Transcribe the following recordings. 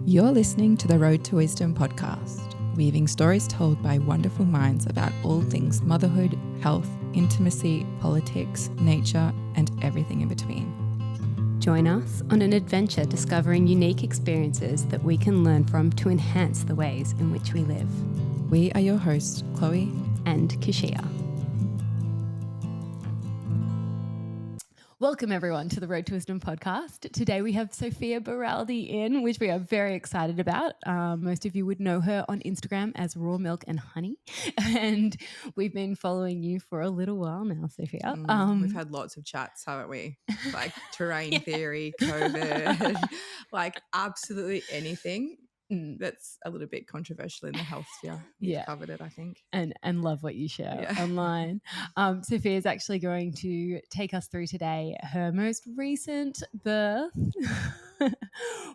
You're listening to the Road to Wisdom podcast, weaving stories told by wonderful minds about all things motherhood, health, intimacy, politics, nature, and everything in between. Join us on an adventure discovering unique experiences that we can learn from to enhance the ways in which we live. We are your hosts, Chloe and Kashia. Welcome everyone to the Road to Wisdom podcast. Today we have Sophia Baraldi in, which we are very excited about. Most of you would know her on Instagram as Raw Milk and Honey, and we've been following you for a little while now, Sophia. We've had lots of chats, haven't we? Like terrain theory, COVID, like absolutely anything that's a little bit controversial in the health sphere. You've covered it, I think. And love what you share online. Sophia is actually going to take us through today her most recent birth,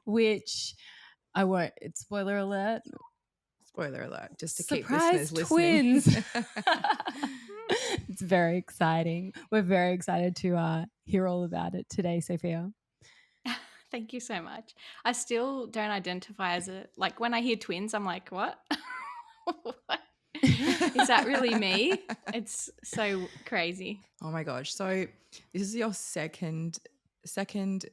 which I won't, it's spoiler alert, just to Surprise keep listeners twins. listening. It's very exciting. We're very excited to hear all about it today, Sophia. Thank you so much. I still don't identify as like when I hear twins, I'm like, what? What? Is that really me? It's so crazy. Oh my gosh. So this is your second birth.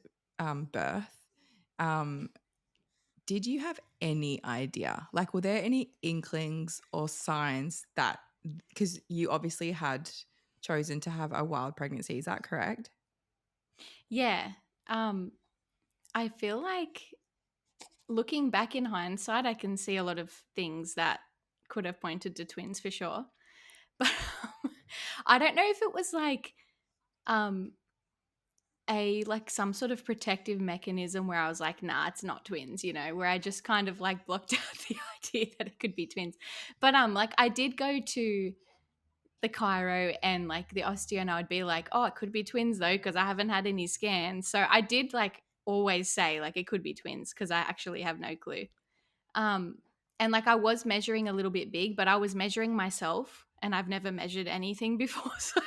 Did you have any idea? Like, were there any inklings or signs that, because you obviously had chosen to have a wild pregnancy, is that correct? Yeah. I feel like looking back in hindsight, I can see a lot of things that could have pointed to twins for sure. But I don't know if it was like some sort of protective mechanism where I was like, nah, it's not twins, you know, where I just kind of like blocked out the idea that it could be twins. But like I did go to the chiro and like the osteo, and I would be like, oh, it could be twins though, because I haven't had any scans. So I did like always say like it could be twins because I actually have no clue. And like I was measuring a little bit big, but I was measuring myself and I've never measured anything before. So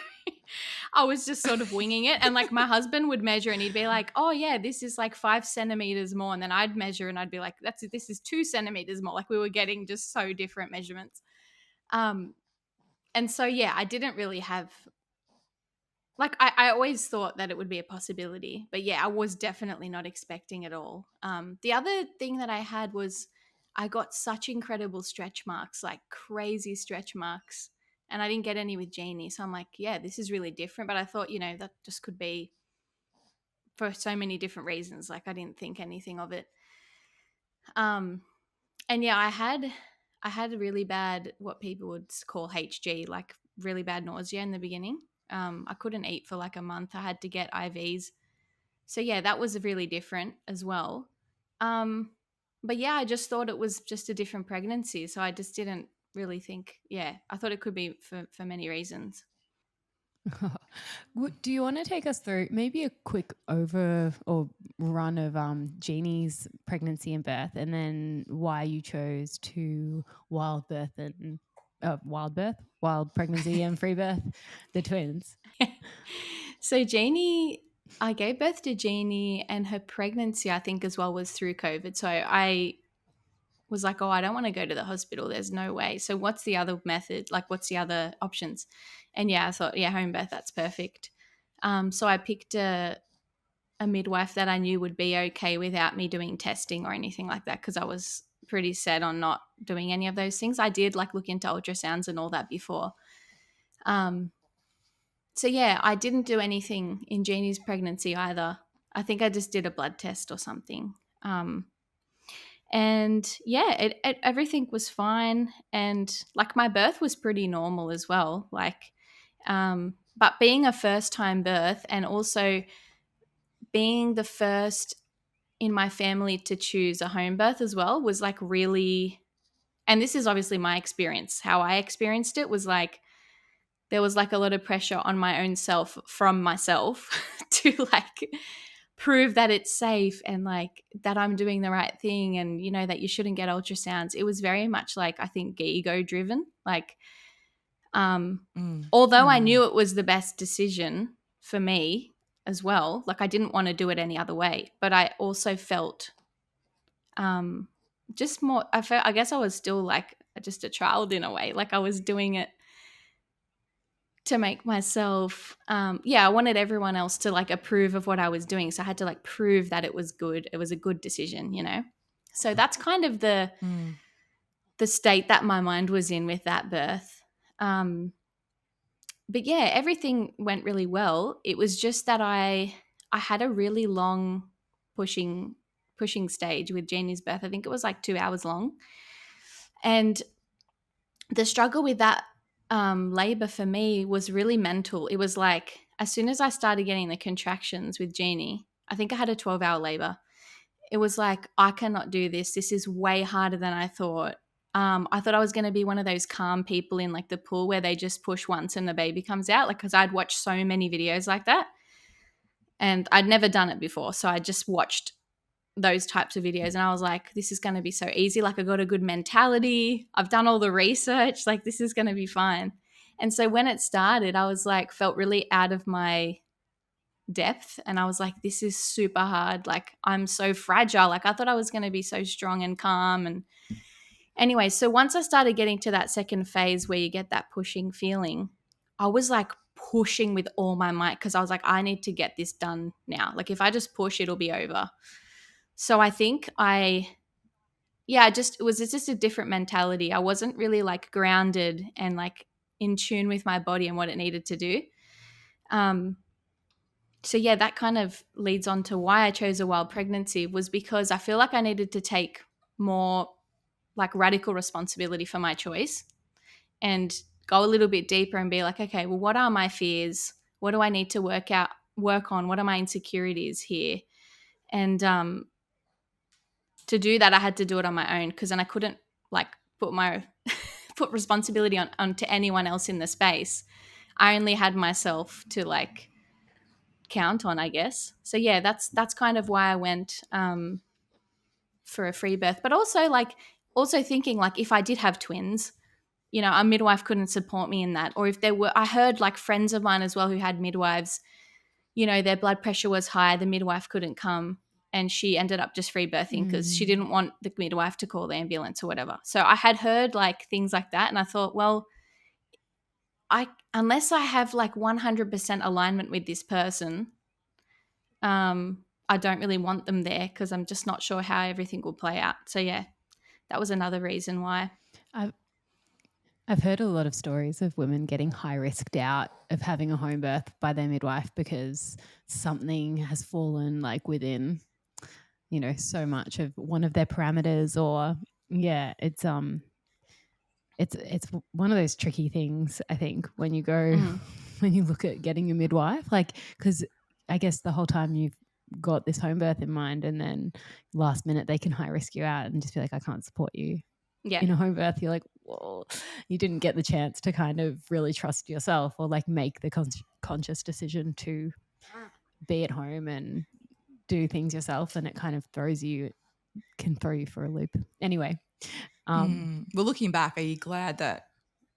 I was just sort of winging it. And like my husband would measure and he'd be like, oh yeah, this is like 5 centimeters more. And then I'd measure and I'd be like, this is 2 centimeters more. Like we were getting just so different measurements. And so, yeah, I didn't really have, like, I always thought that it would be a possibility, but yeah, I was definitely not expecting it all. The other thing that I had was I got such incredible stretch marks, like crazy stretch marks, and I didn't get any with Jeannie. So I'm like, yeah, this is really different. But I thought, you know, that just could be for so many different reasons. Like I didn't think anything of it. And yeah, I had a really bad, what people would call HG, like really bad nausea in the beginning. I couldn't eat for like a month. I had to get IVs. So yeah, that was really different as well. But yeah, I just thought it was just a different pregnancy. So I just didn't really think, I thought it could be for many reasons. Do you want to take us through maybe a quick run of Jeannie's pregnancy and birth, and then why you chose to wild pregnancy and free birth the twins? So I gave birth to Jeannie, and her pregnancy, I think as well, was through COVID. So I was like, oh, I don't want to go to the hospital. There's no way. So what's the other method? Like, what's the other options? And yeah, I thought, home birth, that's perfect. So I picked a midwife that I knew would be okay without me doing testing or anything like that, because I was pretty set on not doing any of those things. I did like look into ultrasounds and all that before. So yeah, I didn't do anything in Jeannie's pregnancy either. I think I just did a blood test or something. And yeah, everything was fine. And like my birth was pretty normal as well. Like, but being a first time birth and also being the first in my family to choose a home birth as well was like really, and this is obviously my experience. How I experienced it was like, there was like a lot of pressure on my own self from myself to like prove that it's safe and like that I'm doing the right thing, and you know that you shouldn't get ultrasounds. It was very much like, I think, ego driven. Like although I knew it was the best decision for me as well, like I didn't want to do it any other way, but I also felt just more, I guess I was still like just a child in a way. Like I was doing it to make myself, I wanted everyone else to like approve of what I was doing. So I had to like prove that it was good. It was a good decision, you know? So that's kind of the state that my mind was in with that birth. But yeah, everything went really well. It was just that I had a really long pushing stage with Jeannie's birth. I think it was like 2 hours long. And the struggle with that labor for me was really mental. It was like as soon as I started getting the contractions with Jeannie, I think I had a 12-hour labor. It was like, I cannot do this. This is way harder than I thought. I thought I was going to be one of those calm people in like the pool where they just push once and the baby comes out. Like, because I'd watched so many videos like that and I'd never done it before. So I just watched those types of videos and I was like, this is going to be so easy. Like I got a good mentality. I've done all the research. Like this is going to be fine. And so when it started, I was like, felt really out of my depth and I was like, this is super hard. Like I'm so fragile. Like I thought I was going to be so strong and calm. And anyway, so once I started getting to that second phase where you get that pushing feeling, I was like pushing with all my might because I was like, I need to get this done now. Like if I just push, it'll be over. So I think it was just a different mentality. I wasn't really like grounded and like in tune with my body and what it needed to do. So yeah, that kind of leads on to why I chose a wild pregnancy, was because I feel like I needed to take more like radical responsibility for my choice and go a little bit deeper and be like, okay, well, what are my fears? What do I need to work on? What are my insecurities here? And to do that, I had to do it on my own because then I couldn't like put responsibility onto anyone else in the space. I only had myself to like count on, I guess. So yeah, that's kind of why I went for a free birth. But also thinking like if I did have twins, you know, a midwife couldn't support me in that. Or if there were, I heard like friends of mine as well who had midwives, you know, their blood pressure was high, the midwife couldn't come and she ended up just free birthing because she didn't want the midwife to call the ambulance or whatever. So I had heard like things like that and I thought, well, unless I have like 100% alignment with this person, I don't really want them there because I'm just not sure how everything will play out. So yeah, that was another reason why. I've heard a lot of stories of women getting high risked out of having a home birth by their midwife because something has fallen like within, you know, so much of one of their parameters, or it's one of those tricky things, I think, when you go when you look at getting a midwife, like, because I guess the whole time you've got this home birth in mind and then last minute they can high risk you out and just be like, I can't support you in a home birth. You're like, whoa, you didn't get the chance to kind of really trust yourself or like make the conscious decision to be at home and do things yourself, and it kind of can throw you for a loop. Anyway. Well, looking back, are you glad that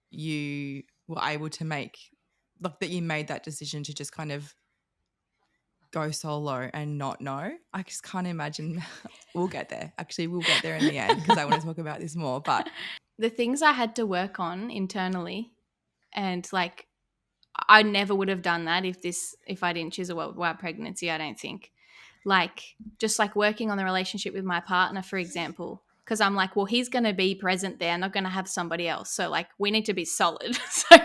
you were able to that you made that decision to just kind of go solo and not know? I just can't imagine. We'll get there. Actually, we'll get there in the end because I want to talk about this more. But the things I had to work on internally, and like I never would have done that if I didn't choose a wild pregnancy, I don't think. Like just like working on the relationship with my partner, for example, because I'm like, well, he's going to be present there, not going to have somebody else. So like we need to be solid. So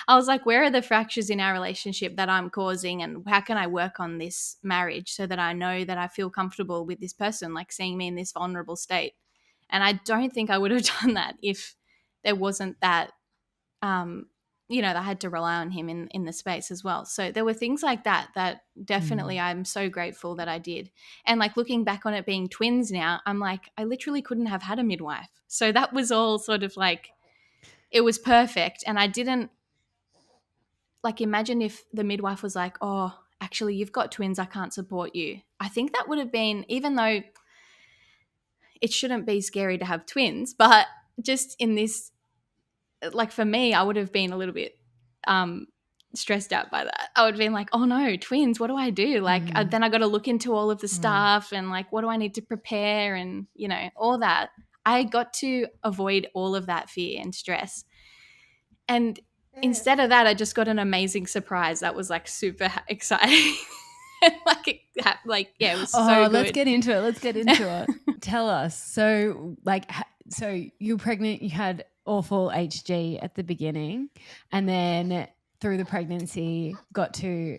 I was like, where are the fractures in our relationship that I'm causing, and how can I work on this marriage so that I know that I feel comfortable with this person, like seeing me in this vulnerable state. And I don't think I would have done that if there wasn't that you know, I had to rely on him in the space as well. So there were things like that definitely I'm so grateful that I did. And like looking back on it being twins now, I'm like, I literally couldn't have had a midwife. So that was all sort of like, it was perfect. And I didn't like imagine if the midwife was like, oh, actually you've got twins, I can't support you. I think that would have been, even though it shouldn't be scary to have twins, but just in this, like for me, I would have been a little bit stressed out by that. I would have been like, oh no, twins, what do I do? Like, then I got to look into all of the stuff and like, what do I need to prepare and, you know, all that. I got to avoid all of that fear and stress. And instead of that, I just got an amazing surprise that was like super exciting. It was so good. Let's get into it. Tell us. So so you were pregnant, you had awful HG at the beginning, and then through the pregnancy got to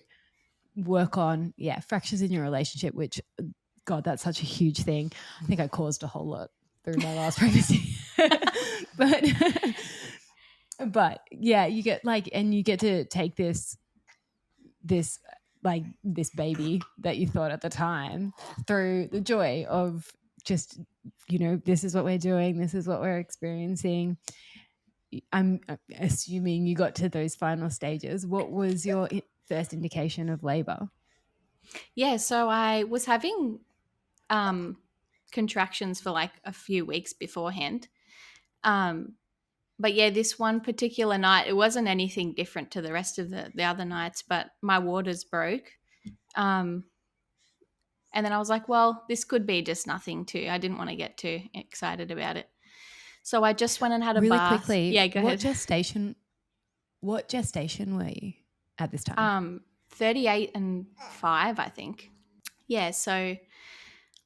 work on fractures in your relationship, which God, that's such a huge thing. I think I caused a whole lot through my last pregnancy. but yeah, you get you get to take this baby that you thought at the time through the joy of just, you know, this is what we're doing, this is what we're experiencing. I'm assuming you got to those final stages. What was your first indication of labor? Yeah, so I was having contractions for like a few weeks beforehand. But yeah, this one particular night, it wasn't anything different to the rest of the other nights, but my waters broke. And then I was like, well, this could be just nothing too. I didn't want to get too excited about it. So I just went and had a really bath. Quickly, yeah, go ahead. What gestation were you at this time? 38 and 5, I think. Yeah, so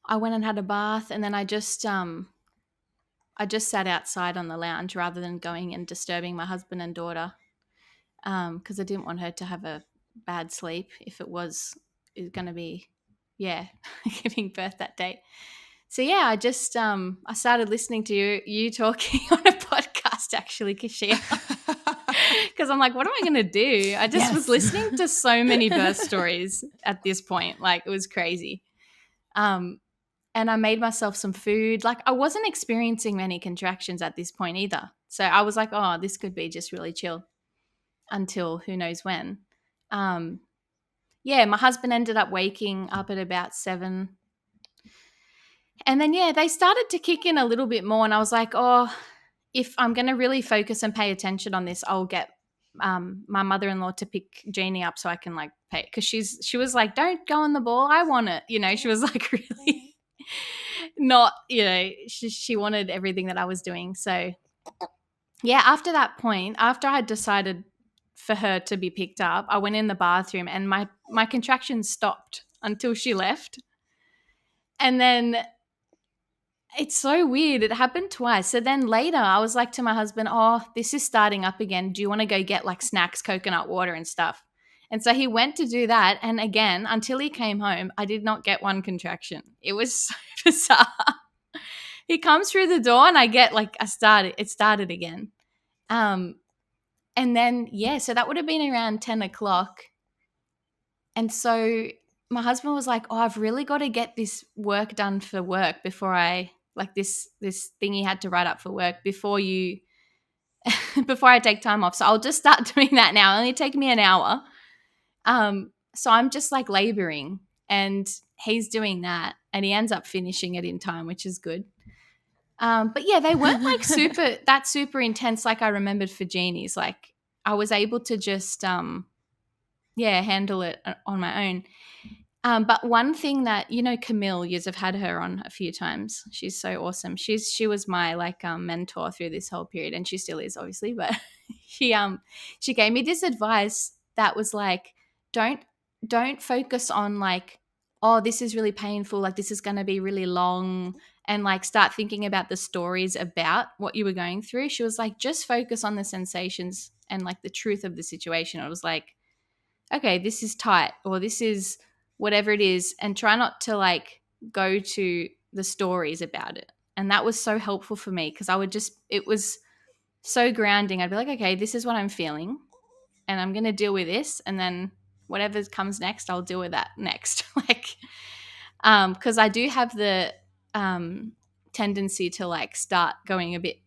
I went and had a bath, and then I just sat outside on the lounge rather than going and disturbing my husband and daughter, because I didn't want her to have a bad sleep if it was going to be, giving birth that day. So yeah, I just I started listening to you talking on a podcast, actually, Kashia. Because I'm like, what am I going to do? I just was listening to so many birth stories at this point. Like, it was crazy. And I made myself some food. Like, I wasn't experiencing many contractions at this point either. So I was like, oh, this could be just really chill until who knows when. My husband ended up waking up at about 7. And then, they started to kick in a little bit more. And I was like, oh, if I'm going to really focus and pay attention on this, I'll get my mother-in-law to pick Jeannie up so I can like pay. Because she was like, don't go on the ball. I want it. You know, she was like really not, you know, she wanted everything that I was doing. So, after that point, after I decided for her to be picked up, I went in the bathroom and my contractions stopped until she left. And then it's so weird. It happened twice. So then later I was like to my husband, oh, this is starting up again. Do you want to go get like snacks, coconut water and stuff? And so he went to do that. And again, until he came home, I did not get one contraction. It was so bizarre. He comes through the door and I get like it started again. And then, so that would have been around 10 o'clock. And so my husband was like, oh, I've really got to get this work done for work before I, like this thing he had to write up for work before I take time off. So I'll just start doing that now. It'll only take me an hour. So I'm just like laboring and he's doing that and he ends up finishing it in time, which is good. But yeah, they weren't like super intense like I remembered for Jeannie's. Like I was able to just handle it on my own. But one thing that, you know, Camille, you've had her on a few times. She's so awesome. She was my like mentor through this whole period, and she still is, obviously. But she gave me this advice that was like, don't focus on like, oh, this is really painful, like this is going to be really long, and like start thinking about the stories about what you were going through. She was like, just focus on the sensations and like the truth of the situation. I was like, okay, this is tight, or this is whatever it is, and try not to like go to the stories about it. And that was so helpful for me because it was so grounding. I'd be like, okay, this is what I'm feeling and I'm going to deal with this. And then whatever comes next, I'll deal with that next. Like, because I do have the tendency to like start going a bit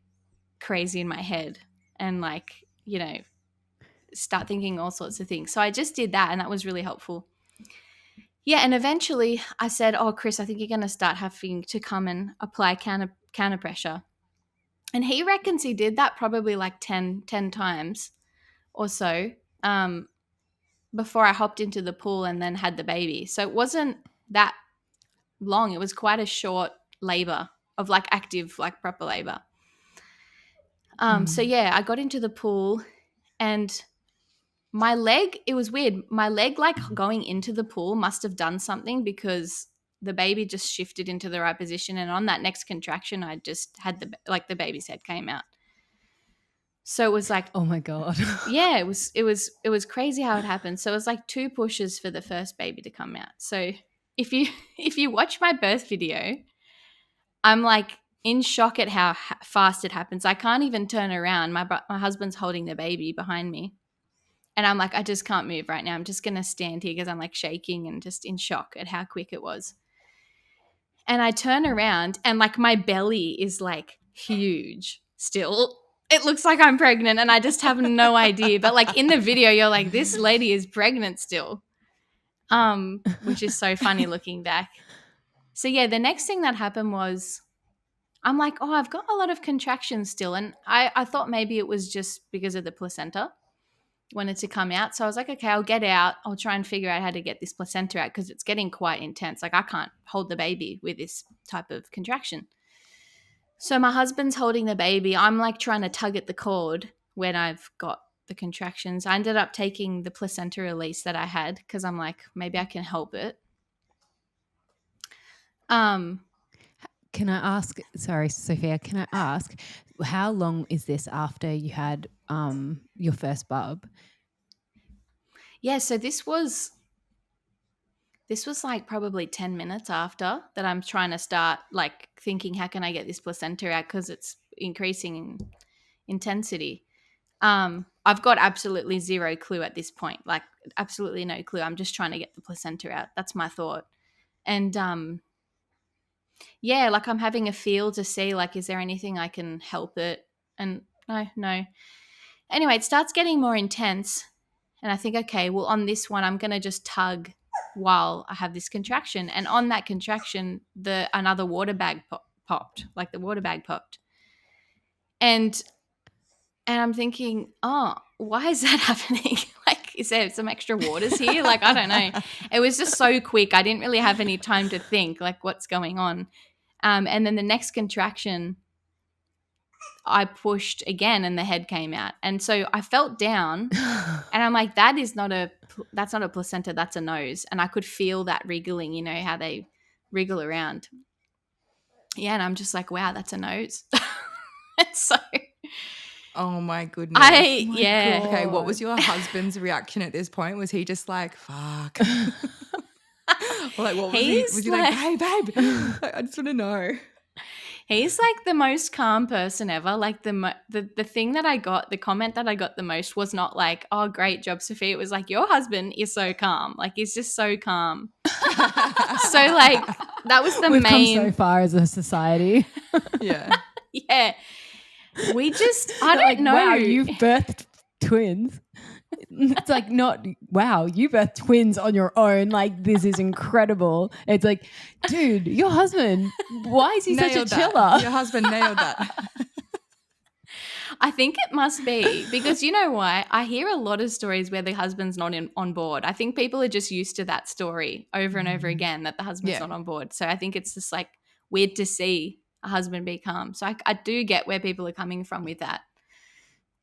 crazy in my head and like, you know, start thinking all sorts of things. So I just did that and that was really helpful. Yeah, and eventually I said, oh, Chris, I think you're going to start having to come and apply counter pressure. And he reckons he did that probably like 10 times or so. before I hopped into the pool and then had the baby. So it wasn't that long. It was quite a short labor of like active, like proper labor. So yeah, I got into the pool and my leg, it was weird. My leg, like going into the pool, must have done something because the baby just shifted into the right position. And on that next contraction, I just had the baby's head came out. So it was like, oh my God. yeah, it was crazy how it happened. So it was like 2 pushes for the first baby to come out. So if you watch my birth video, I'm like in shock at how fast it happens. I can't even turn around. My husband's holding the baby behind me. And I'm like, I just can't move right now. I'm just going to stand here because I'm like shaking and just in shock at how quick it was. And I turn around and like my belly is like huge still. It looks like I'm pregnant and I just have no idea. But like in the video, you're like, this lady is pregnant still, which is so funny looking back. So yeah, the next thing that happened was I'm like, oh, I've got a lot of contractions still. And I thought maybe it was just because of the placenta wanted to come out. So I was like, okay, I'll get out. I'll try and figure out how to get this placenta out because it's getting quite intense. Like I can't hold the baby with this type of contraction. So my husband's holding the baby. I'm like trying to tug at the cord when I've got the contractions. I ended up taking the placenta release that I had because I'm like, maybe I can help it. Can I ask, sorry, Sophia, can I ask, how long is this after you had your first bub? Yeah, so this was like probably 10 minutes after that I'm trying to start like thinking, how can I get this placenta out because it's increasing in intensity. I've got absolutely zero clue at this point, like absolutely no clue. I'm just trying to get the placenta out. That's my thought. And yeah, like I'm having a feel to see like, is there anything I can help it? And no. Anyway, it starts getting more intense. And I think, okay, well, on this one, I'm going to just tug while I have this contraction. And on that contraction, another water bag popped, like the water bag popped. And I'm thinking, oh, why is that happening? Like, is there some extra waters here? Like, I don't know. It was just so quick. I didn't really have any time to think, like, what's going on. And then the next contraction, I pushed again and the head came out. And so I felt down and I'm like, that's not a placenta, that's a nose. And I could feel that wriggling, you know, how they wriggle around. Yeah. And I'm just like, wow, that's a nose. And so oh my goodness. Yeah. God. Okay, what was your husband's reaction at this point? Was he just like, fuck? Or like, what was he? Was he like, babe? Like, I just want to know. He's like the most calm person ever. Like the thing that I got, the comment that I got the most was not like, oh, great job, Sophia. It was like, your husband is so calm. Like he's just so calm. So like that was the We've main. come so far as a society. Yeah. Yeah. We just, I don't know. Wow, you've birthed twins. It's like not, wow, you birthed twins on your own. Like, this is incredible. It's like, dude, your husband, why is he such a chiller? Your husband nailed that. I think it must be because you know why? I hear a lot of stories where the husband's not on board. I think people are just used to that story over and over again that the husband's not on board. So I think it's just like weird to see a husband be calm. So I do get where people are coming from with that.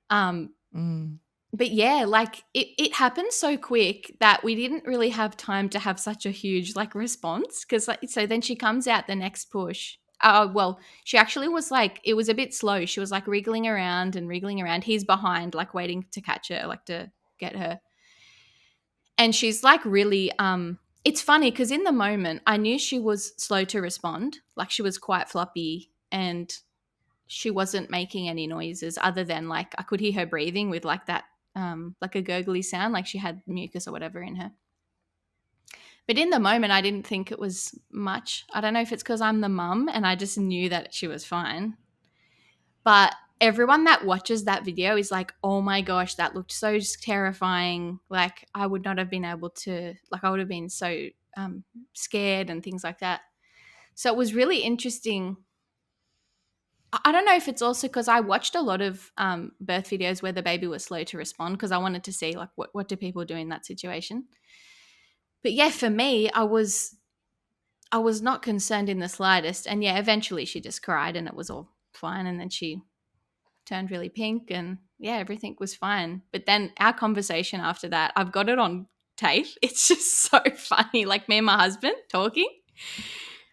But yeah, like it happened so quick that we didn't really have time to have such a huge like response because like, so then she comes out the next push. Well, she actually was like, it was a bit slow. She was like wriggling around. He's behind, like waiting to catch her, like to get her. And she's like really, it's funny because in the moment I knew she was slow to respond. Like she was quite floppy and she wasn't making any noises other than like I could hear her breathing with like that, like a gurgly sound, like she had mucus or whatever in her. But in the moment, I didn't think it was much. I don't know if it's because I'm the mum and I just knew that she was fine. But everyone that watches that video is like, oh my gosh, that looked so terrifying. Like I would not have been able to, like I would have been so scared and things like that. So it was really interesting I don't know if it's also because I watched a lot of birth videos where the baby was slow to respond because I wanted to see like what do people do in that situation. But yeah, for me, I was not concerned in the slightest. And yeah, eventually she just cried and it was all fine. And then she turned really pink and yeah, everything was fine. But then our conversation after that, I've got it on tape. It's just so funny. Like me and my husband talking.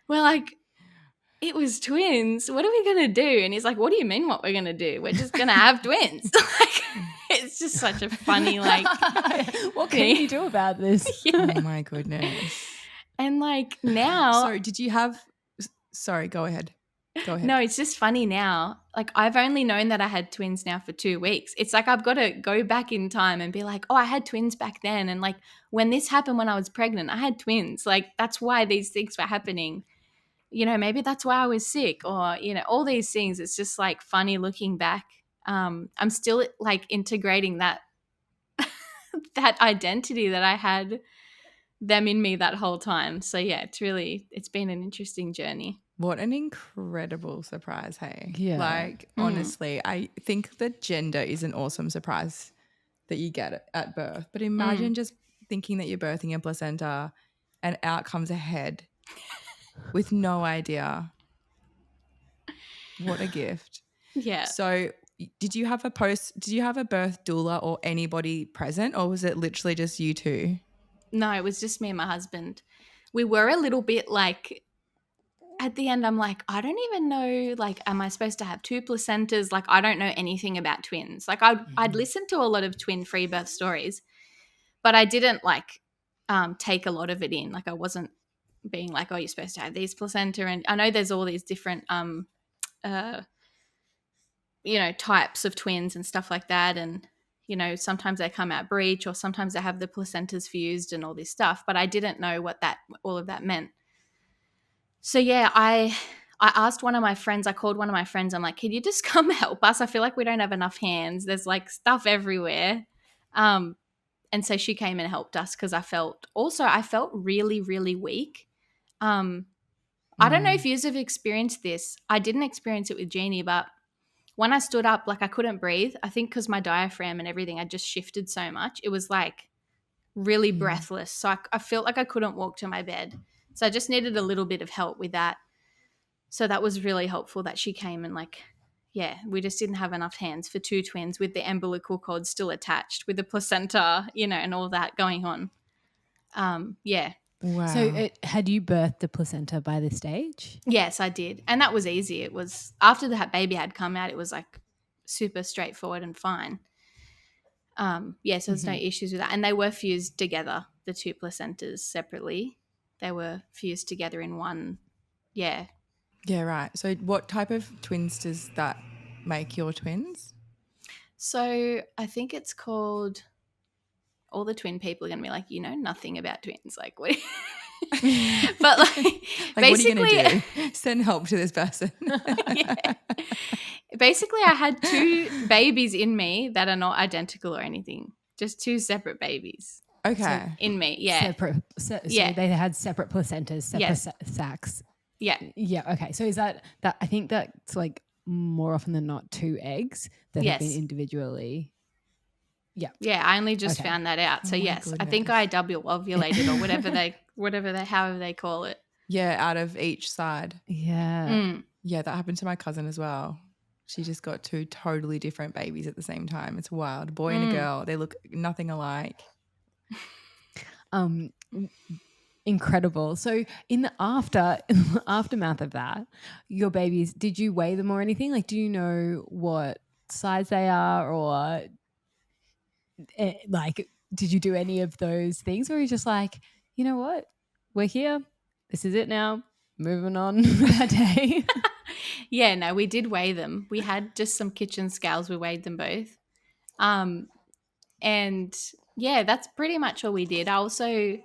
We're like, it was twins. What are we going to do? And he's like, what do you mean what we're going to do? We're just going to have twins. Like, it's just such a funny, like. What can you do about this? Yeah. Oh my goodness. And like now. So did you have, sorry, go ahead. Go ahead. No, it's just funny now. Like I've only known that I had twins now for 2 weeks. It's like I've got to go back in time and be like, oh, I had twins back then. And like when this happened when I was pregnant, I had twins. Like that's why these things were happening. You know, maybe that's why I was sick or, you know, all these things. It's just like funny looking back. I'm still like integrating that that identity that I had them in me that whole time. So yeah, it's been an interesting journey. What an incredible surprise, hey? Yeah. Like, honestly, I think that gender is an awesome surprise that you get at birth. But imagine just thinking that you're birthing a placenta and out comes a head with no idea. What a gift. Yeah. So did you have a birth doula or anybody present, or was it literally just you two? No, it was just me and my husband. We were a little bit like, at the end, I'm like, I don't even know, like, am I supposed to have 2 placentas? Like, I don't know anything about twins. Like, I'd listened to a lot of twin-free birth stories, but I didn't, like, take a lot of it in. Like, I wasn't being like, oh, you're supposed to have these placenta. And I know there's all these different, you know, types of twins and stuff like that. And, you know, sometimes they come out breech or sometimes they have the placentas fused and all this stuff. But I didn't know what all of that meant. So yeah, I asked one of my friends, I called one of my friends, I'm like, can you just come help us? I feel like we don't have enough hands. There's like stuff everywhere. And so she came and helped us because I felt really, really weak. I don't know if you have experienced this. I didn't experience it with Jeannie, but when I stood up, like I couldn't breathe. I think because my diaphragm and everything had just shifted so much. It was like really breathless. So I felt like I couldn't walk to my bed. So I just needed a little bit of help with that. So that was really helpful that she came and like, yeah, we just didn't have enough hands for 2 twins with the umbilical cord still attached with the placenta, you know, and all that going on. Yeah. Wow. So had you birthed the placenta by this stage? Yes, I did. And that was easy. It was after the baby had come out, it was like super straightforward and fine. Yeah, so there's no issues with that. And they were fused together, the 2 placentas separately. They were fused together in one. Yeah. Yeah, right. So what type of twins does that make your twins? So I think it's called, all the twin people are going to be like, you know nothing about twins. Like, what? But like basically, what are you going to do? Send help to this person. Yeah. Basically, I had 2 babies in me that are not identical or anything. Just 2 separate babies. Okay. In me, yeah. So Yeah. they had separate placentas, separate Yes. sacs. Yeah. Yeah. Okay. So is that I think that's like more often than not 2 eggs that have been Yes. individually. Yeah. Yeah, I only just Okay. found that out. So Oh my yes, I think I double ovulated or however they call it. Yeah, out of each side. Yeah. Yeah, that happened to my cousin as well. She just got 2 totally different babies at the same time. It's wild. A boy and a girl. They look nothing alike. Incredible. So in the aftermath of that, your babies, did you weigh them or anything? Like, do you know what size they are, or like, did you do any of those things, or are you just like, you know what, we're here, this is it now, moving on with that day? Yeah, no, we did weigh them. We had just some kitchen scales. We weighed them both. And yeah, that's pretty much all we did. I also,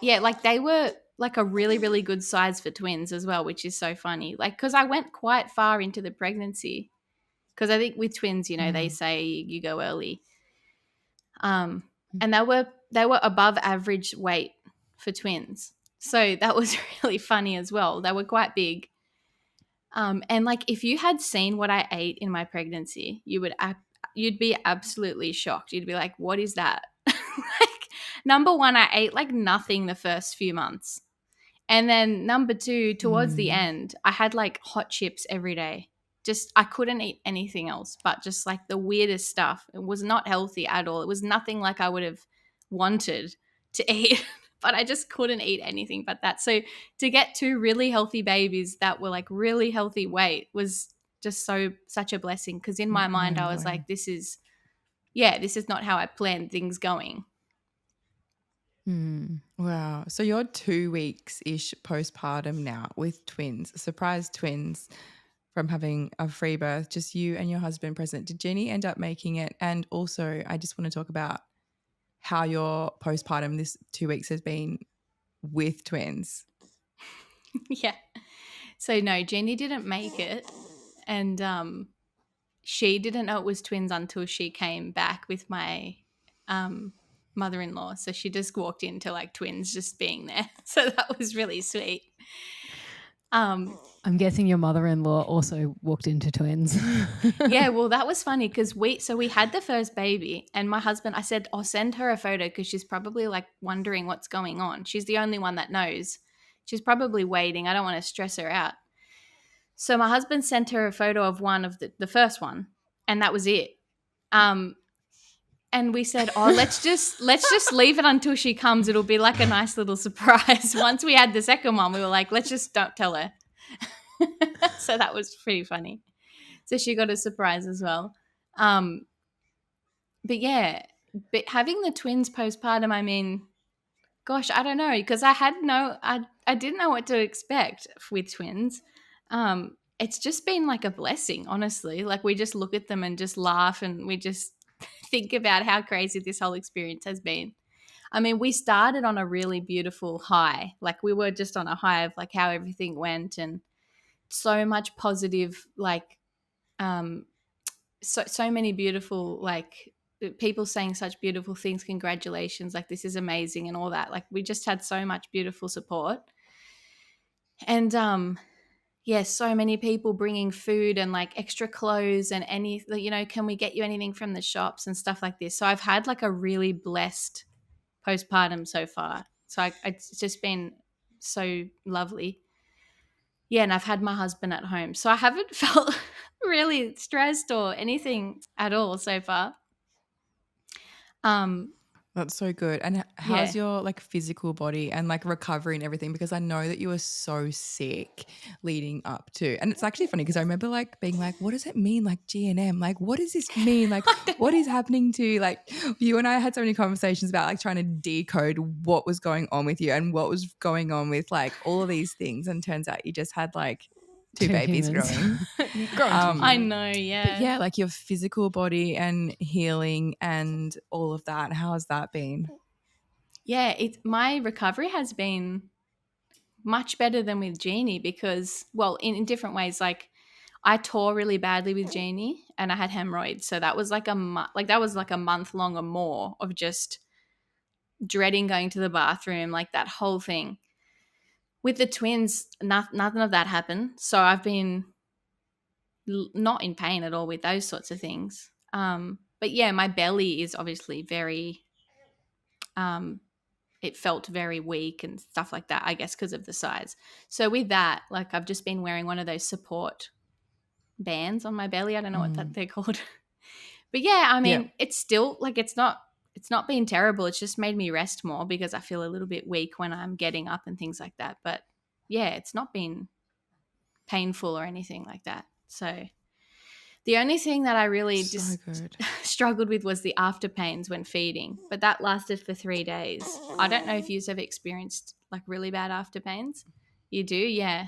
yeah, like they were like a really, really good size for twins as well, which is so funny. Like, because I went quite far into the pregnancy, because I think with twins, you know, they say you go early. And they were above average weight for twins. So that was really funny as well. They were quite big. And like if you had seen what I ate in my pregnancy, you'd be absolutely shocked. You'd be like, what is that? Like, number one, I ate like nothing the first few months. And then number two, towards the end, I had like hot chips every day. Just I couldn't eat anything else but just like the weirdest stuff. It was not healthy at all. It was nothing like I would have wanted to eat, but I just couldn't eat anything but that. So to get two really healthy babies that were like really healthy weight was just such a blessing, because in my mind I was like, this is not how I planned things going. Wow. So you're 2 weeks-ish postpartum now with twins, surprise twins from having a free birth, just you and your husband present. Did Jeannie end up making it? And also I just want to talk about how your postpartum this 2 weeks has been with twins. Yeah. So no, Jeannie didn't make it. And she didn't know it was twins until she came back with my mother-in-law. So she just walked into like twins just being there. So that was really sweet. I'm guessing your mother-in-law also walked into twins. Yeah, well, that was funny because we had the first baby, and my husband, I said, I'll send her a photo because she's probably like wondering what's going on. She's the only one that knows. She's probably waiting. I don't want to stress her out. So my husband sent her a photo of one of the first one, and that was it. And we said, oh, let's just leave it until she comes. It'll be like a nice little surprise. Once we had the second one, we were like, let's just don't tell her. So that was pretty funny. So she got a surprise as well. But yeah, having the twins postpartum, I mean, gosh, I don't know, because I didn't know what to expect with twins. It's just been like a blessing, honestly. Like we just look at them and just laugh, and we just think about how crazy this whole experience has been. I mean, we started on a really beautiful high. Like we were just on a high of like how everything went, and so much positive, like so many beautiful, like people saying such beautiful things, congratulations, like this is amazing and all that. Like we just had so much beautiful support. And yes, so many people bringing food and like extra clothes and can we get you anything from the shops and stuff like this. So I've had like a really blessed postpartum so far. So it's just been so lovely. Yeah, and I've had my husband at home. So I haven't felt really stressed or anything at all so far. That's so good. And how's your like physical body and like recovery and everything? Because I know that you were so sick leading up to, and it's actually funny because I remember like being like, what does it mean? Like GNM, like what does this mean? Like what is happening to you? Like you and I had so many conversations about like trying to decode what was going on with you and what was going on with like all of these things. And turns out you just had like two babies growing. I know, yeah. But yeah, like your physical body and healing and all of that. How has that been? Yeah, my recovery has been much better than with Jeannie because, well, in different ways. Like I tore really badly with Jeannie and I had hemorrhoids. So that was like a month long or more of just dreading going to the bathroom, like that whole thing. With the twins, nothing of that happened. So I've been not in pain at all with those sorts of things. But yeah, my belly is obviously very, it felt very weak and stuff like that, I guess, because of the size. So with that, like I've just been wearing one of those support bands on my belly. I don't know what they're called. But yeah, I mean, it's still like, it's not been terrible. It's just made me rest more because I feel a little bit weak when I'm getting up and things like that. But yeah, it's not been painful or anything like that. So the only thing that I really struggled with was the after pains when feeding, but that lasted for 3 days. I don't know if you've ever experienced like really bad after pains. You do? Yeah.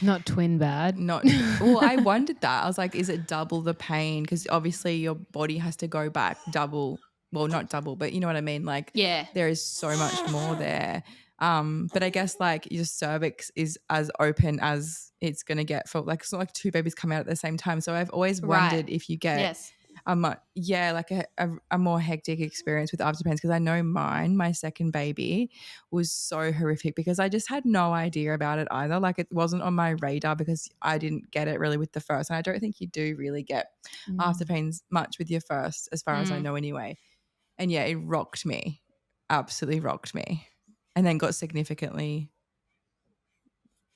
Not twin bad. Well, I wondered that. I was like, is it double the pain? Because obviously your body has to go back double. Well, not double, but you know what I mean? Like there is so much more there. But I guess like your cervix is as open as it's going to get for like, it's not like two babies come out at the same time. So I've always wondered if you get like a more hectic experience with after pains, because I know my second baby was so horrific because I just had no idea about it either. Like it wasn't on my radar because I didn't get it really with the first, and I don't think you do really get after pains much with your first, as far as I know anyway. And yeah, it rocked me, absolutely rocked me, and then got significantly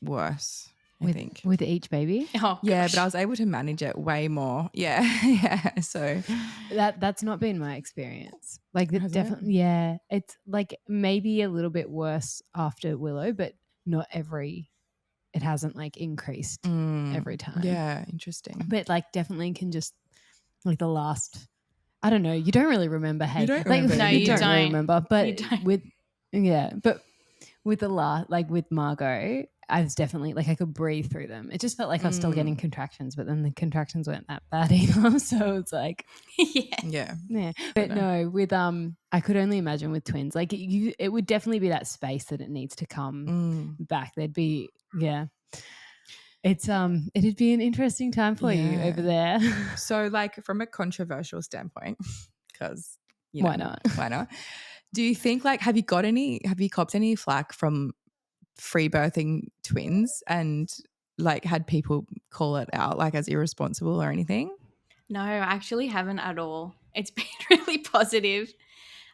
worse. I think with each baby. Oh, yeah, gosh. but I was able to manage it way more. Yeah, yeah. So That's not been my experience. Like Has it? definitely, yeah. It's like maybe a little bit worse after Willow, but not every. It hasn't like increased every time. Yeah, interesting. But like definitely can just like the last. I don't know. You don't really remember. Hey, don't like, remember No, you you don't really don't. remember. But You don't. with the last, like with Margot, I was definitely like I could breathe through them. It just felt like I was still getting contractions, but then the contractions weren't that bad either. So it's like, Yeah. yeah. But no, with I could only imagine with twins, like it would definitely be that space that it needs to come back. There'd be it'd be an interesting time for you over there. So like from a controversial standpoint, because you know, Why not? Why not? Do you think like have you copped any flack from free birthing twins and like had people call it out like as irresponsible or anything? No, I actually haven't at all. It's been really positive.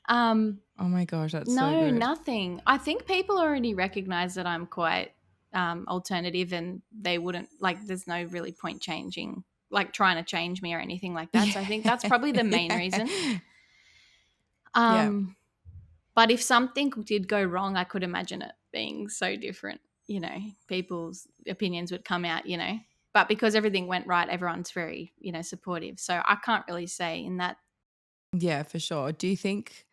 Oh my gosh, that's so No, good. nothing. I think people already recognize that I'm quite alternative, and they wouldn't like. There's no really point changing, like trying to change me or anything like that. So I think that's probably the main reason. But if something did go wrong, I could imagine it being so different. You know, people's opinions would come out. You know, but because everything went right, everyone's very supportive. So I can't really say in that. Yeah, for sure. Do you think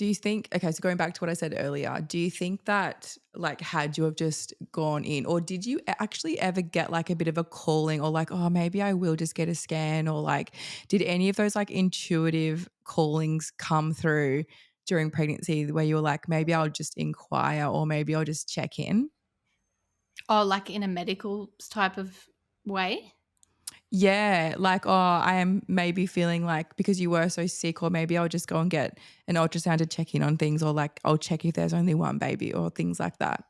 okay, so going back to what I said earlier, do you think that like had you have just gone in, or did you actually ever get like a bit of a calling, or like, oh, maybe I will just get a scan, or like did any of those like intuitive callings come through during pregnancy where you were like, maybe I'll just inquire, or maybe I'll just check in? Oh, like in a medical type of way? Yeah, like, oh, I am maybe feeling like because you were so sick, or maybe I'll just go and get an ultrasound to check in on things, or like I'll check if there's only one baby, or things like that.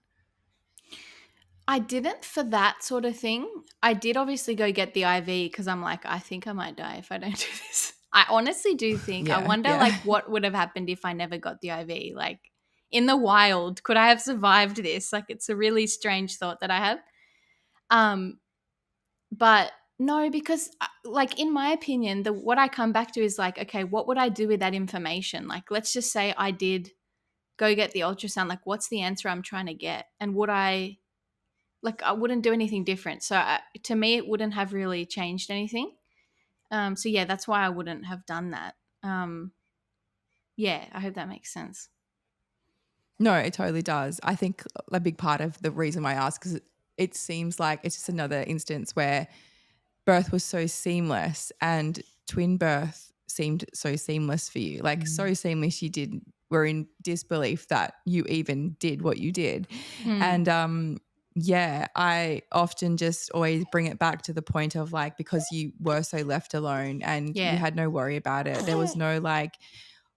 I didn't for that sort of thing. I did obviously go get the IV because I'm like, I think I might die if I don't do this. I honestly do think. I wonder like what would have happened if I never got the IV. Like in the wild, could I have survived this? Like it's a really strange thought that I have. But no, because like in my opinion, what I come back to is like, okay, what would I do with that information? Like let's just say I did go get the ultrasound. Like what's the answer I'm trying to get? And would I wouldn't do anything different. So to me, it wouldn't have really changed anything. So yeah, that's why I wouldn't have done that. Yeah, I hope that makes sense. No, it totally does. I think a big part of the reason why I ask is it seems like it's just another instance where birth was so seamless and twin birth seemed so seamless for you. Like so seamless you were in disbelief that you even did what you did. And yeah, I often just always bring it back to the point of like, because you were so left alone and you had no worry about it. There was no like,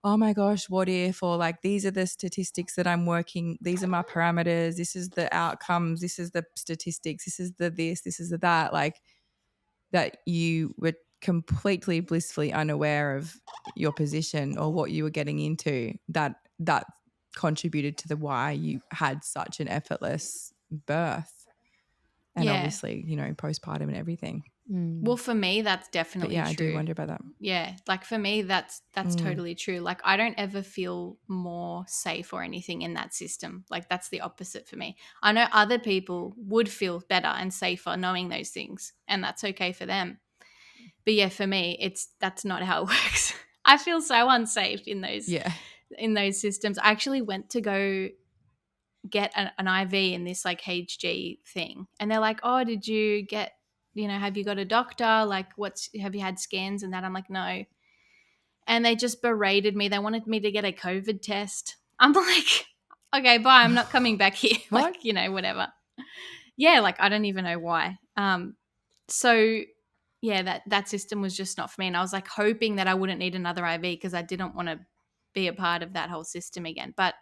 oh my gosh, what if, or like, these are the statistics that I'm working, these are my parameters, this is the outcomes, this is the statistics, this is the this is the that, like that you were completely blissfully unaware of your position or what you were getting into, that contributed to the why you had such an effortless birth. And obviously, postpartum and everything. Well, for me, that's definitely But yeah, true. I do wonder about that. Yeah, like for me, that's totally true. Like I don't ever feel more safe or anything in that system. Like that's the opposite for me. I know other people would feel better and safer knowing those things, and that's okay for them. But yeah, for me, that's not how it works. I feel so unsafe in those systems. I actually went to go get an IV in this like HG thing, and they're like, "Oh, did you get? Have you got a doctor? Like, have you had scans and that?" I'm like, "No," and they just berated me. They wanted me to get a COVID test. I'm like, "Okay, bye. I'm not coming back here." What? Like, whatever. Yeah, like I don't even know why. So that system was just not for me. And I was like hoping that I wouldn't need another IV because I didn't want to be a part of that whole system again. But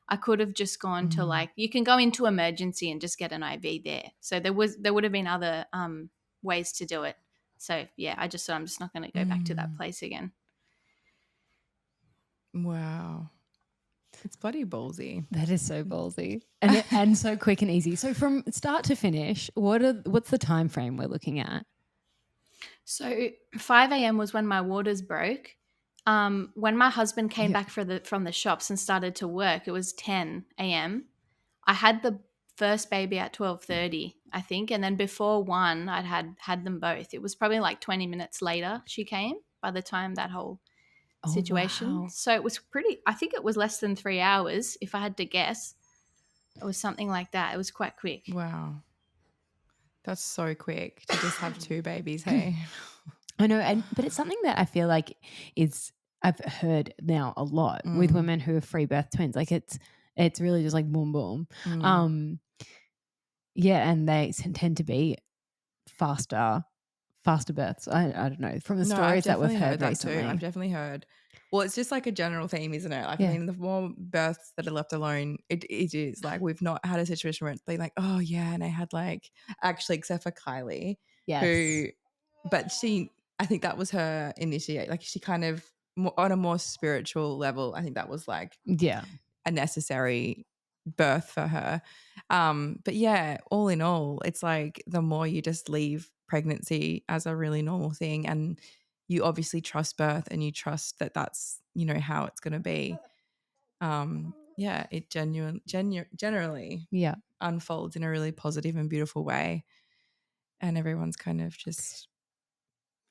I could have just gone to like, you can go into emergency and just get an IV there. So there would have been other ways to do it. So yeah, I just thought I'm just not going to go back to that place again. Wow. It's bloody ballsy. That is so ballsy and so quick and easy. So from start to finish, what's the time frame we're looking at? So 5 a.m. was when my waters broke. When my husband came back from the shops and started to work, it was 10 a.m. I had the first baby at 12:30, I think, and then before 1, I'd had them both. It was probably like 20 minutes later she came by the time that whole situation. Wow. So it was I think it was less than 3 hours if I had to guess. It was something like that. It was quite quick. Wow. That's so quick to just have 2 babies, hey? I know, but it's something that I feel like I've heard now a lot with women who have free birth twins. Like it's really just like boom, boom. Yeah, and they tend to be faster births. I don't know, from the stories that we've heard that recently. too. I've definitely heard. Well, it's just like a general theme, isn't it? Like, I mean, the more births that are left alone, it is like we've not had a situation where it's been like, oh yeah, and I had like, actually, except for Kylie, but I think that was her initiate. Like she kind of on a more spiritual level, I think that was like a necessary birth for her. But yeah, all in all, it's like the more you just leave pregnancy as a really normal thing, and you obviously trust birth and you trust that that's, you know, how it's going to be. Yeah, it generally unfolds in a really positive and beautiful way, and everyone's kind of just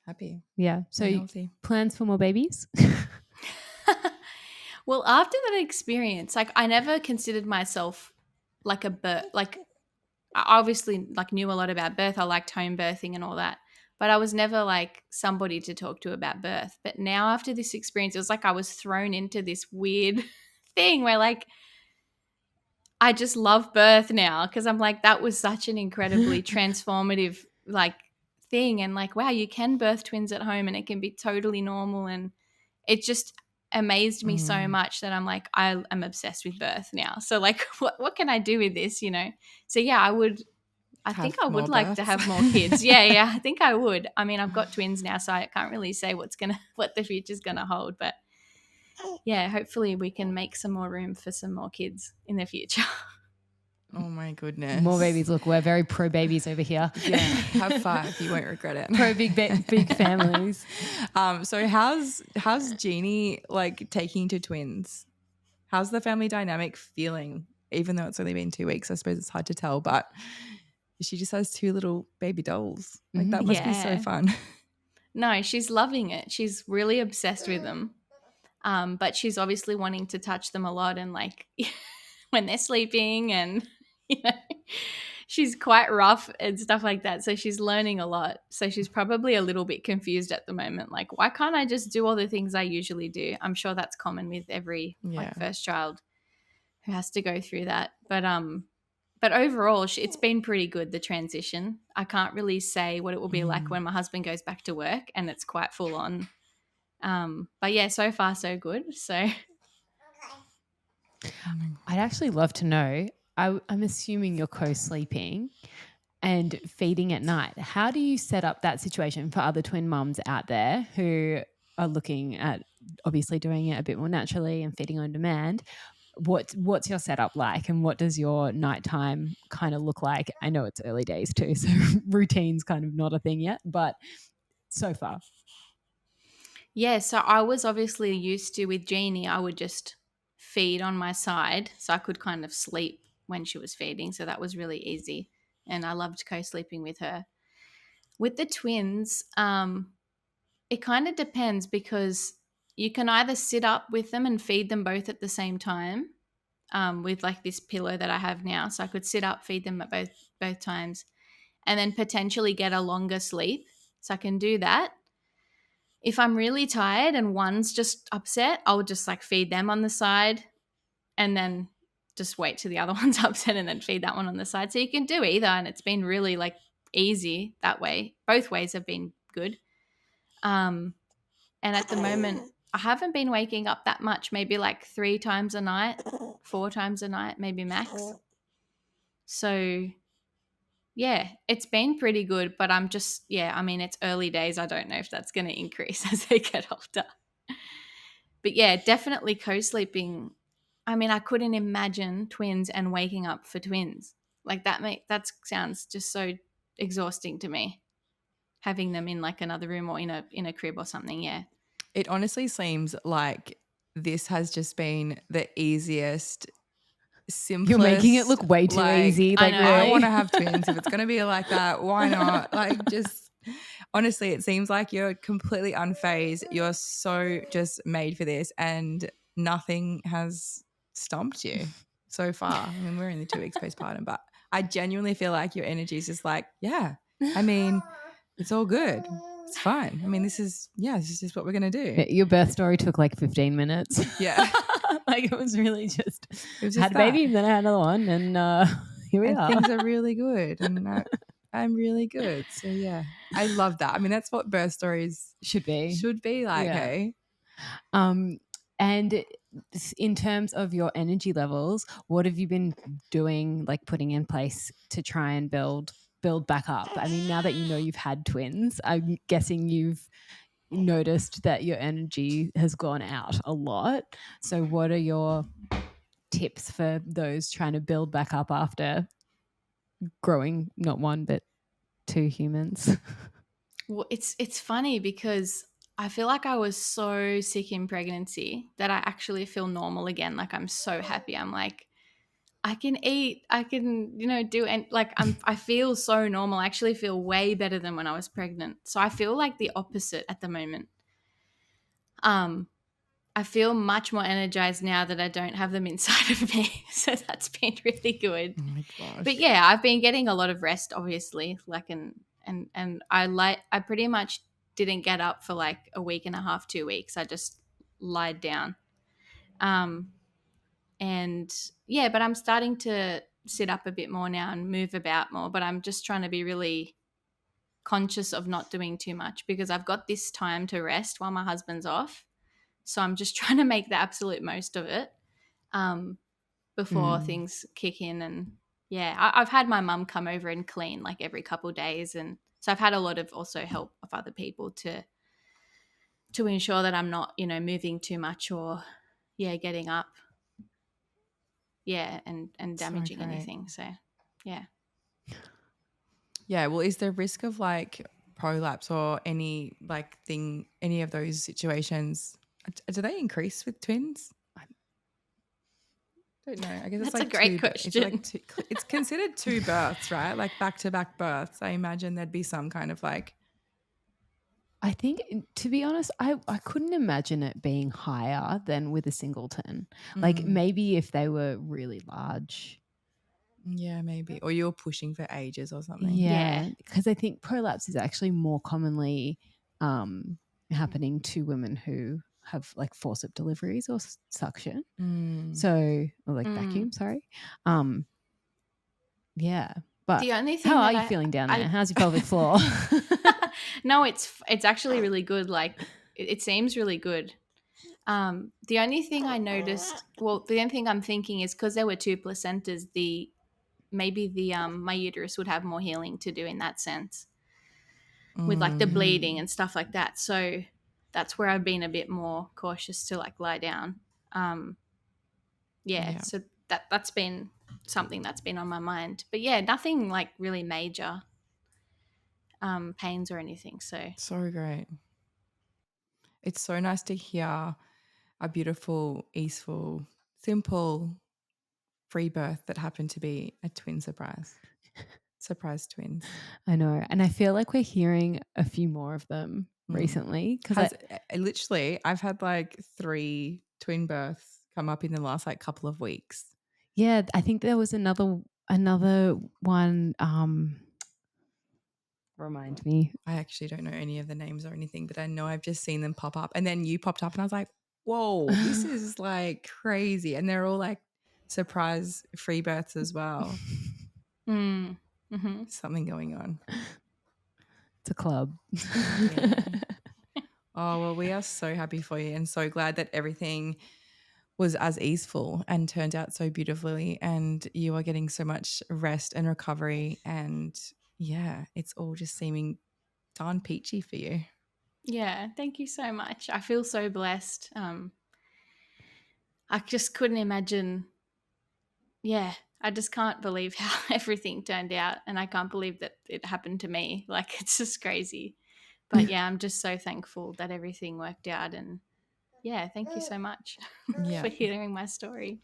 happy. Yeah. So plans for more babies? Well, after that experience, like I never considered myself like a birth, like I obviously like knew a lot about birth. I liked home birthing and all that, but I was never like somebody to talk to about birth. But now after this experience, it was like I was thrown into this weird thing where like I just love birth now because I'm like, that was such an incredibly transformative like thing. And like, wow, you can birth twins at home and it can be totally normal. And it just amazed me so much that I'm like, I am obsessed with birth now. So like, what can I do with this, you know? So yeah, I think I would like to have more kids. Yeah, I think I would. I mean, I've got twins now, so I can't really say what the future's gonna hold. But yeah, hopefully we can make some more room for some more kids in the future. Oh my goodness. More babies. Look, we're very pro babies over here. Yeah, have 5. You won't regret it. Pro big families. So how's Jeannie like taking to twins? How's the family dynamic feeling? Even though it's only been 2 weeks, I suppose it's hard to tell, but she just has 2 little baby dolls. Like that must be so fun. No, she's loving it. She's really obsessed with them. But she's obviously wanting to touch them a lot and like when they're sleeping and, you know, she's quite rough and stuff like that. So she's learning a lot. So she's probably a little bit confused at the moment. Like, why can't I just do all the things I usually do? I'm sure that's common with every like first child who has to go through that. But overall, it's been pretty good, the transition. I can't really say what it will be like when my husband goes back to work and it's quite full on. But yeah, so far so good. So I'd actually love to know, I'm assuming you're co-sleeping and feeding at night. How do you set up that situation for other twin mums out there who are looking at obviously doing it a bit more naturally and feeding on demand? What's your setup like, and what does your nighttime kind of look like? I know it's early days too, so routine's kind of not a thing yet, but so far. Yeah, so I was obviously used to, with Jeannie, I would just feed on my side so I could kind of sleep when she was feeding. So that was really easy. And I loved co-sleeping with her. With the twins, it kind of depends because you can either sit up with them and feed them both at the same time with like this pillow that I have now. So I could sit up, feed them at both times, and then potentially get a longer sleep. So I can do that. If I'm really tired and one's just upset, I'll just like feed them on the side and then just wait till the other one's upset and then feed that one on the side. So you can do either, and it's been really like easy that way. Both ways have been good. And at the moment, I haven't been waking up that much, maybe like 3 times a night, 4 times a night, maybe max. So yeah, it's been pretty good, but I'm just, I mean, it's early days. I don't know if that's going to increase as they get older. But yeah, definitely co-sleeping. I mean, I couldn't imagine twins and waking up for twins. Like that sounds just so exhausting to me. Having them in like another room or in a crib or something, yeah. It honestly seems like this has just been the easiest, simplest. You're making it look way too easy. Like, really? I want to have twins. If it's going to be like that, why not? Like, just honestly, it seems like you're completely unfazed. You're so just made for this, and nothing has stumped you so far. I mean, we're only 2 weeks postpartum, but I genuinely feel like your energy is just like, yeah, I mean, it's all good. It's fine. I mean, this is just what we're going to do. Your birth story took like 15 minutes. Yeah. Like it was really just, just had a baby, then I had another one, and here we are. Things are really good, and I'm really good. So yeah, I love that. I mean, that's what birth stories should be like, yeah. Hey. And in terms of your energy levels, what have you been doing, like putting in place to try and build back up? I mean, now that you know you've had twins, I'm guessing you've noticed that your energy has gone out a lot. So what are your tips for those trying to build back up after growing not one but 2 humans? Well, it's funny because I feel like I was so sick in pregnancy that I actually feel normal again. Like I'm so happy. I'm like, I can eat, I can, do, and like I feel so normal. I actually feel way better than when I was pregnant. So I feel like the opposite at the moment. I feel much more energized now that I don't have them inside of me. So that's been really good. Oh my gosh. But yeah, I've been getting a lot of rest, obviously. Like and I pretty much didn't get up for like a week and a half, 2 weeks. I just lied down. And yeah, but I'm starting to sit up a bit more now and move about more. But I'm just trying to be really conscious of not doing too much because I've got this time to rest while my husband's off. So I'm just trying to make the absolute most of it before things kick in. And yeah, I've had my mum come over and clean like every couple of days. And so I've had a lot of also help of other people to ensure that I'm not, moving too much or getting up. Yeah, and damaging anything. So yeah. Yeah, well, is there risk of like prolapse or any of those situations? Do they increase with twins? I don't know. I guess That's it's like a great question. It's considered 2 births, right? Like back-to-back births. I imagine there'd be some kind of like. I think, to be honest, I couldn't imagine it being higher than with a singleton. Like maybe if they were really large. Yeah, maybe. Or you're pushing for ages or something. Yeah, because I think prolapse is actually more commonly happening to women who have like forceps deliveries or suction. So, or like vacuum, sorry. Yeah. But the only thing how are you feeling down there? How's your pelvic floor? No, it's actually really good. Like it seems really good. The only thing I noticed, the only thing I'm thinking is because there were 2 placentas, maybe my uterus would have more healing to do in that sense with like the bleeding and stuff like that. So that's where I've been a bit more cautious to like lie down. So that's been something that's been on my mind. But yeah, nothing like really major pains or anything. So great. It's so nice to hear a beautiful, easeful, simple free birth that happened to be a twin surprise. Surprise twins. I know. And I feel like we're hearing a few more of them recently. Because literally, I've had like 3 twin births come up in the last like couple of weeks. Yeah, I think there was another one. Remind me. I actually don't know any of the names or anything, but I know I've just seen them pop up. And then you popped up and I was like, whoa, this is like crazy. And they're all like surprise free births as well. Something going on. It's a club. Yeah. Oh, well, we are so happy for you and so glad that everything was as easeful and turned out so beautifully, and you are getting so much rest and recovery, and yeah, it's all just seeming darn peachy for you. Yeah, thank you so much. I feel so blessed. I just couldn't imagine. Yeah, I just can't believe how everything turned out, and I can't believe that it happened to me. Like, it's just crazy. But yeah, I'm just so thankful that everything worked out, and yeah, thank you so much Yeah. for hearing my story.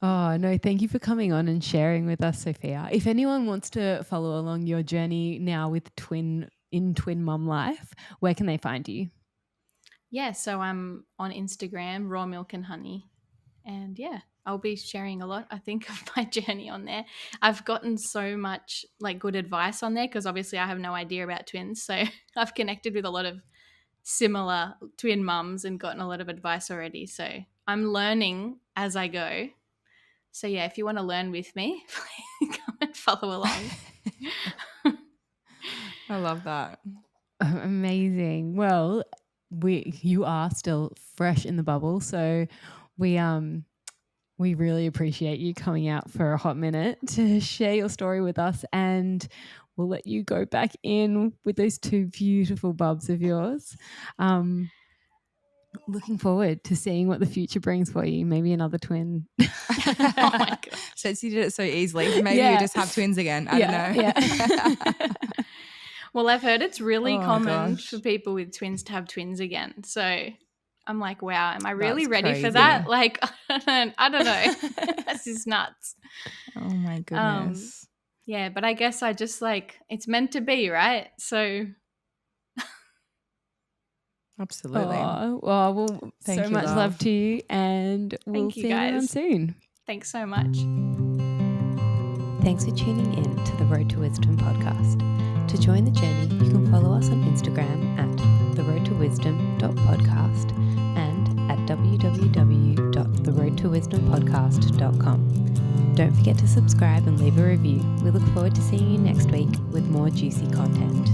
Oh, no, thank you for coming on and sharing with us, Sophia. If anyone wants to follow along your journey now with twin mum life, where can they find you? Yeah, so I'm on Instagram, Raw Milk and Honey. And yeah, I'll be sharing a lot, I think, of my journey on there. I've gotten so much like good advice on there because obviously I have no idea about twins. So I've connected with a lot of similar twin mums and gotten a lot of advice already. So I'm learning as I go. So yeah, if you want to learn with me, please come and follow along. I love that. Amazing. Well, you are still fresh in the bubble, so we really appreciate you coming out for a hot minute to share your story with us, and we'll let you go back in with those two beautiful bubs of yours. Looking forward to seeing what the future brings for you. Maybe another twin. Oh my God. Since you did it so easily, maybe you just have twins again. I don't know. Yeah. Well, I've heard it's really Oh, common gosh. for people with twins to have twins again. So I'm like, wow, am I really That's ready for crazy. that? Like, I don't know. This is nuts. Oh my goodness. Yeah, but I guess I just like, it's meant to be, right? So Absolutely. Oh, well, Thank so you, much love. love to you, and we'll Thank you, see everyone guys. soon. Thanks so much. Thanks for tuning in to the Road to Wisdom podcast. To join the journey, you can follow us on Instagram at theroadtowisdom.podcast and at www.theroadtowisdompodcast.com. Don't forget to subscribe and leave a review. We look forward to seeing you next week with more juicy content.